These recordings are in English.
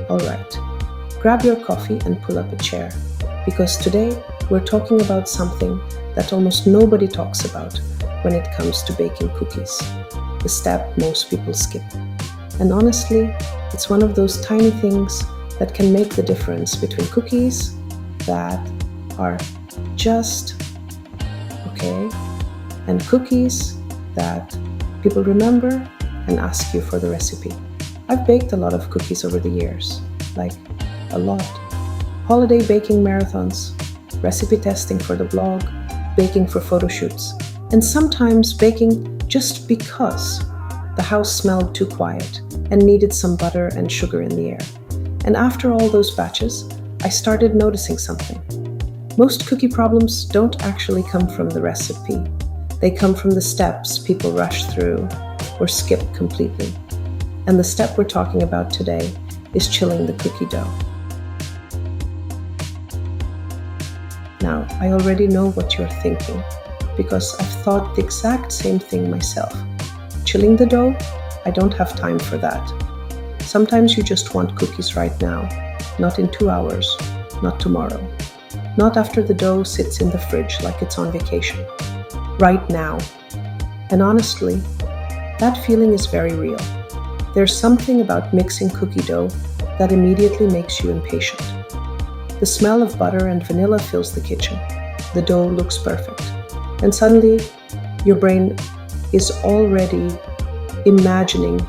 Alright, grab your coffee and pull up a chair, because today we're talking about something that almost nobody talks about when it comes to baking cookies, the step most people skip. And honestly, it's one of those tiny things that can make the difference between cookies that are just okay and cookies that people remember and ask you for the recipe. I've baked a lot of cookies over the years, like a lot. Holiday baking marathons, recipe testing for the blog, baking for photo shoots, and sometimes baking just because the house smelled too quiet and needed some butter and sugar in the air. And after all those batches, I started noticing something. Most cookie problems don't actually come from the recipe. They come from the steps people rush through or skip completely. And the step we're talking about today is chilling the cookie dough. Now, I already know what you're thinking, because I've thought the exact same thing myself. Chilling the dough? I don't have time for that. Sometimes you just want cookies right now, not in 2 hours, not tomorrow, not after the dough sits in the fridge like it's on vacation. Right now. And honestly, that feeling is very real. There's something about mixing cookie dough that immediately makes you impatient. The smell of butter and vanilla fills the kitchen. The dough looks perfect. And suddenly, your brain is already imagining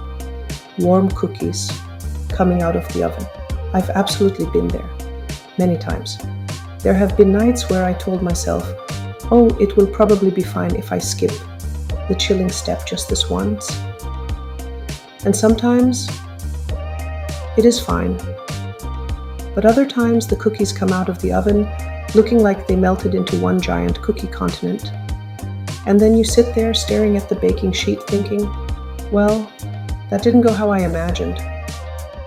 warm cookies coming out of the oven. I've absolutely been there, many times. There have been nights where I told myself, oh, it will probably be fine if I skip the chilling step just this once. And sometimes it is fine. But other times the cookies come out of the oven looking like they melted into one giant cookie continent. And then you sit there staring at the baking sheet thinking, well, that didn't go how I imagined.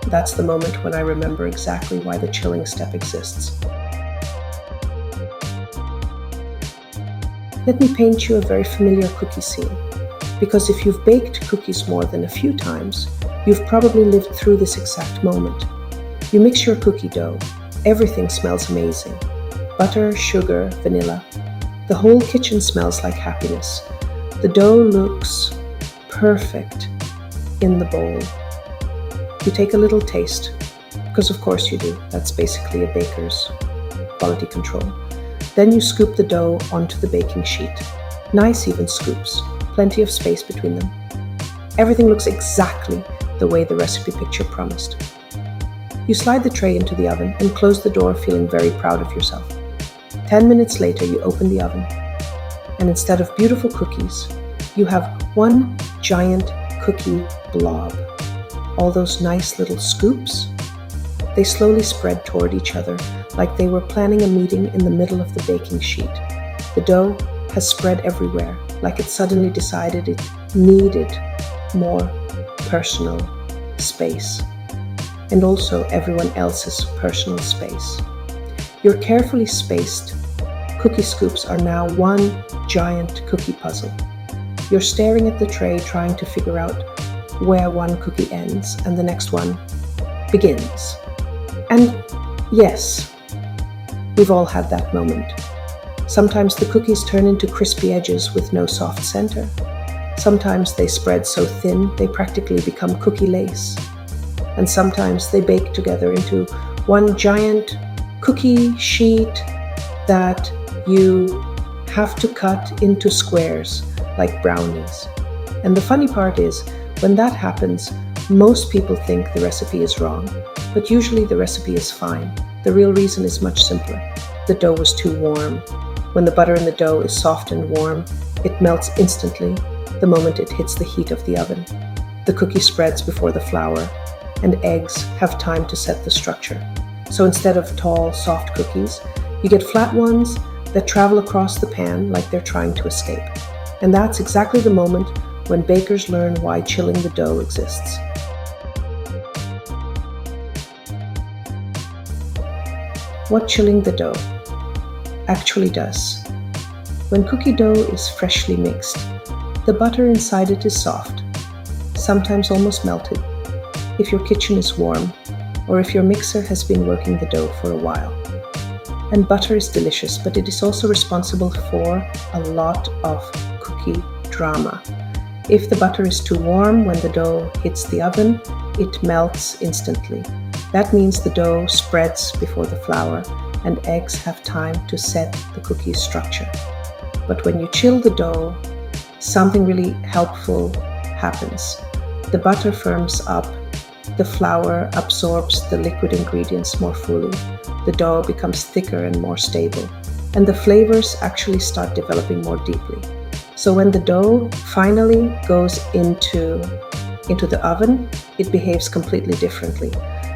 That's the moment when I remember exactly why the chilling step exists. Let me paint you a very familiar cookie scene, because if you've baked cookies more than a few times, you've probably lived through this exact moment. You mix your cookie dough. Everything smells amazing. Butter, sugar, vanilla. The whole kitchen smells like happiness. The dough looks perfect in the bowl. You take a little taste, because of course you do. That's basically a baker's quality control. Then you scoop the dough onto the baking sheet. Nice even scoops, plenty of space between them. Everything looks exactly the way the recipe picture promised. You slide the tray into the oven and close the door feeling very proud of yourself. 10 minutes later, you open the oven, and instead of beautiful cookies, you have one giant cookie blob. All those nice little scoops, they slowly spread toward each other like they were planning a meeting in the middle of the baking sheet. The dough has spread everywhere, like it suddenly decided it needed more personal space, and also everyone else's personal space. Your carefully spaced cookie scoops are now one giant cookie puzzle. You're staring at the tray trying to figure out where one cookie ends and the next one begins. And yes, we've all had that moment. Sometimes the cookies turn into crispy edges with no soft center. Sometimes they spread so thin they practically become cookie lace. And sometimes they bake together into one giant cookie sheet that you have to cut into squares like brownies. And the funny part is, when that happens, most people think the recipe is wrong, but usually the recipe is fine. The real reason is much simpler. The dough was too warm. When the butter in the dough is soft and warm, it melts instantly the moment it hits the heat of the oven. The cookie spreads before the flour, and eggs have time to set the structure. So instead of tall, soft cookies, you get flat ones that travel across the pan like they're trying to escape. And that's exactly the moment when bakers learn why chilling the dough exists. What chilling the dough actually does. When cookie dough is freshly mixed, the butter inside it is soft, sometimes almost melted. If your kitchen is warm, or if your mixer has been working the dough for a while. And butter is delicious, but it is also responsible for a lot of cookie drama. If the butter is too warm when the dough hits the oven, it melts instantly. That means the dough spreads before the flour, and eggs have time to set the cookie structure. But when you chill the dough, something really helpful happens. The butter firms up, the flour absorbs the liquid ingredients more fully, the dough becomes thicker and more stable, and the flavors actually start developing more deeply. So when the dough finally goes into the oven, it behaves completely differently.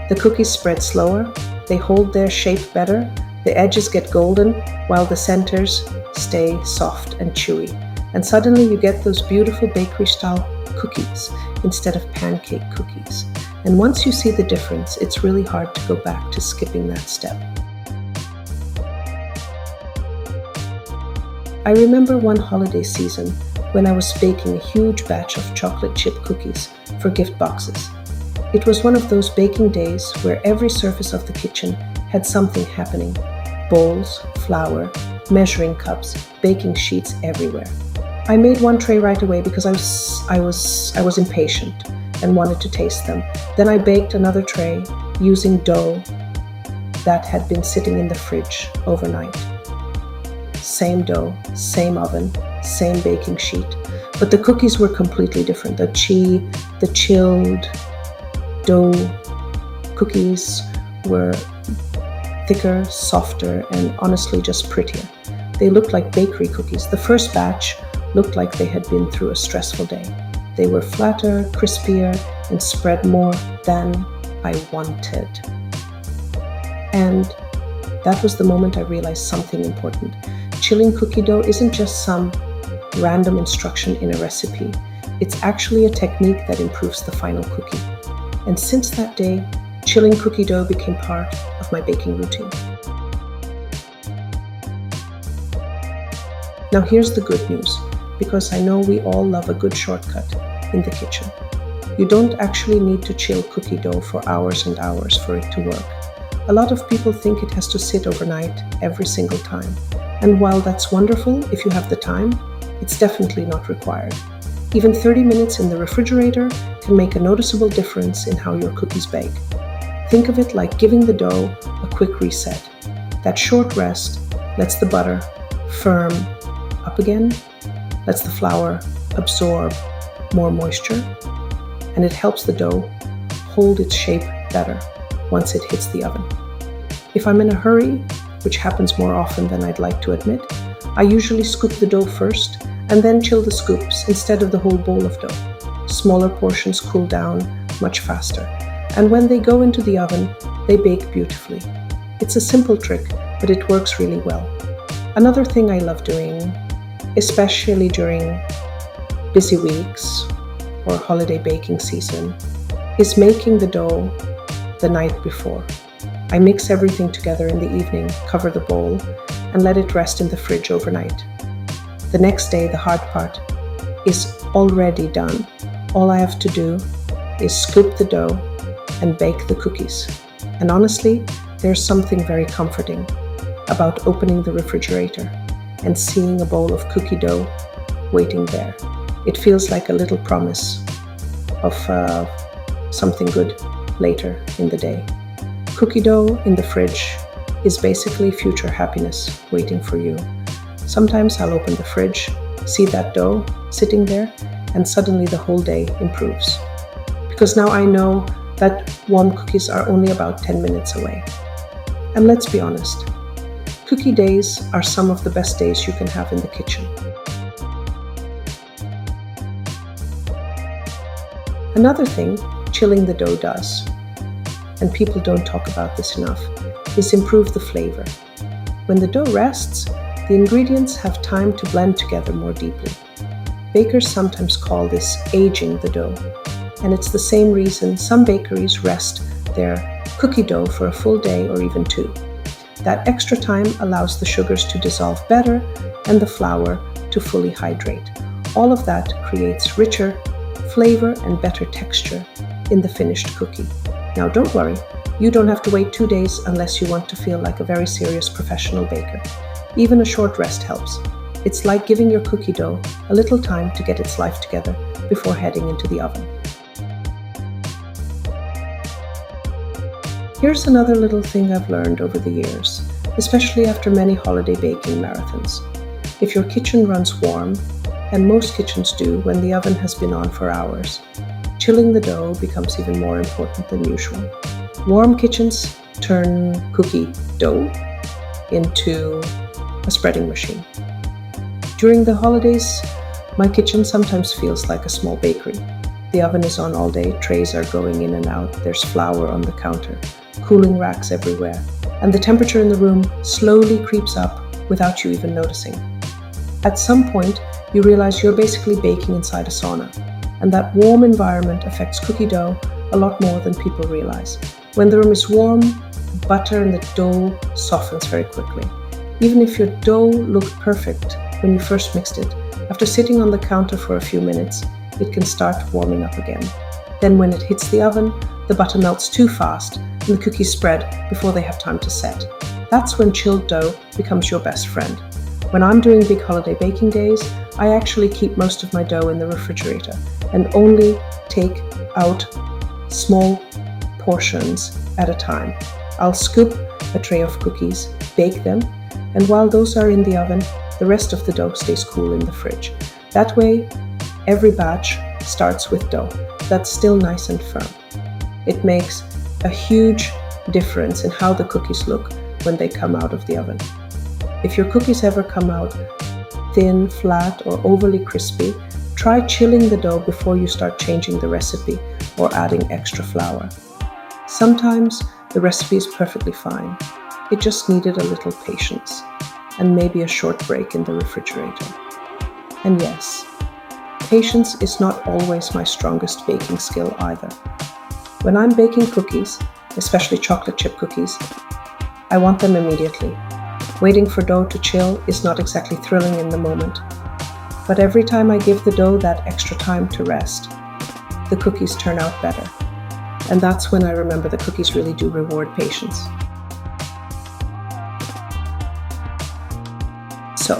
The cookies spread slower, they hold their shape better, the edges get golden, while the centers stay soft and chewy. And suddenly you get those beautiful bakery-style cookies instead of pancake cookies. And once you see the difference, it's really hard to go back to skipping that step. I remember one holiday season when I was baking a huge batch of chocolate chip cookies for gift boxes. It was one of those baking days where every surface of the kitchen had something happening. Bowls, flour, measuring cups, baking sheets everywhere. I made one tray right away because I was impatient and wanted to taste them. Then I baked another tray using dough that had been sitting in the fridge overnight. Same dough, same oven, same baking sheet, but the cookies were completely different. The chilled dough cookies were thicker, softer, and honestly just prettier. They looked like bakery cookies. The first batch looked like they had been through a stressful day. They were flatter, crispier, and spread more than I wanted. And that was the moment I realized something important. Chilling cookie dough isn't just some random instruction in a recipe. It's actually a technique that improves the final cookie. And since that day, chilling cookie dough became part of my baking routine. Now here's the good news, because I know we all love a good shortcut in the kitchen. You don't actually need to chill cookie dough for hours and hours for it to work. A lot of people think it has to sit overnight every single time. And while that's wonderful if you have the time, it's definitely not required. Even 30 minutes in the refrigerator can make a noticeable difference in how your cookies bake. Think of it like giving the dough a quick reset. That short rest lets the butter firm up again, lets the flour absorb more moisture, and it helps the dough hold its shape better once it hits the oven. If I'm in a hurry, which happens more often than I'd like to admit, I usually scoop the dough first and then chill the scoops instead of the whole bowl of dough. Smaller portions cool down much faster, and when they go into the oven, they bake beautifully. It's a simple trick, but it works really well. Another thing I love doing, especially during busy weeks or holiday baking season, is making the dough the night before. I mix everything together in the evening, cover the bowl, and let it rest in the fridge overnight. The next day, the hard part is already done. All I have to do is scoop the dough and bake the cookies. And honestly, there's something very comforting about opening the refrigerator and seeing a bowl of cookie dough waiting there. It feels like a little promise of something good later in the day. Cookie dough in the fridge is basically future happiness waiting for you. Sometimes I'll open the fridge, see that dough sitting there, and suddenly the whole day improves. Because now I know that warm cookies are only about 10 minutes away. And let's be honest, cookie days are some of the best days you can have in the kitchen. Another thing chilling the dough does, and people don't talk about this enough, is improve the flavor. When the dough rests, the ingredients have time to blend together more deeply. Bakers sometimes call this aging the dough, and it's the same reason some bakeries rest their cookie dough for a full day or even 2. That extra time allows the sugars to dissolve better and the flour to fully hydrate. All of that creates richer flavor and better texture in the finished cookie. Now don't worry, You don't have to wait 2 days unless you want to feel like a very serious professional baker. Even a short rest helps. It's like giving your cookie dough a little time to get its life together before heading into the oven. Here's another little thing I've learned over the years, especially after many holiday baking marathons. If your kitchen runs warm, and most kitchens do when the oven has been on for hours, chilling the dough becomes even more important than usual. Warm kitchens turn cookie dough into a spreading machine. During the holidays, my kitchen sometimes feels like a small bakery. The oven is on all day, trays are going in and out, there's flour on the counter, cooling racks everywhere, and the temperature in the room slowly creeps up without you even noticing. At some point, you realize you're basically baking inside a sauna, and that warm environment affects cookie dough a lot more than people realize. When the room is warm, the butter and the dough softens very quickly. Even if your dough looked perfect when you first mixed it, after sitting on the counter for a few minutes, it can start warming up again. Then when it hits the oven, the butter melts too fast and the cookies spread before they have time to set. That's when chilled dough becomes your best friend. When I'm doing big holiday baking days, I actually keep most of my dough in the refrigerator and only take out small portions at a time. I'll scoop a tray of cookies, bake them, and while those are in the oven, the rest of the dough stays cool in the fridge. That way, every batch starts with dough that's still nice and firm. It makes a huge difference in how the cookies look when they come out of the oven. If your cookies ever come out thin, flat, or overly crispy, try chilling the dough before you start changing the recipe or adding extra flour. Sometimes the recipe is perfectly fine. It just needed a little patience and maybe a short break in the refrigerator. And yes, patience is not always my strongest baking skill either. When I'm baking cookies, especially chocolate chip cookies, I want them immediately. Waiting for dough to chill is not exactly thrilling in the moment. But every time I give the dough that extra time to rest, the cookies turn out better. And that's when I remember the cookies really do reward patience. So,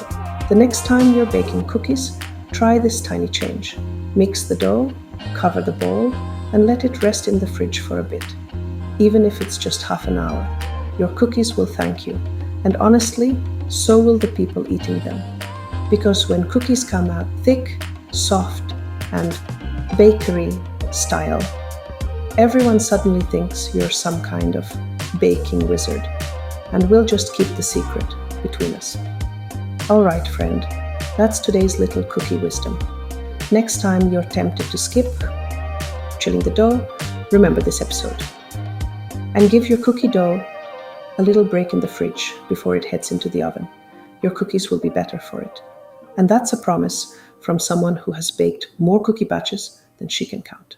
the next time you're baking cookies, try this tiny change. Mix the dough, cover the bowl, and let it rest in the fridge for a bit. Even if it's just half an hour, your cookies will thank you. And honestly, so will the people eating them. Because when cookies come out thick, soft, and bakery style, everyone suddenly thinks you're some kind of baking wizard. And we'll just keep the secret between us. All right, friend, that's today's little cookie wisdom. Next time you're tempted to skip chilling the dough, remember this episode. And give your cookie dough a little break in the fridge before it heads into the oven. Your cookies will be better for it. And that's a promise from someone who has baked more cookie batches than she can count.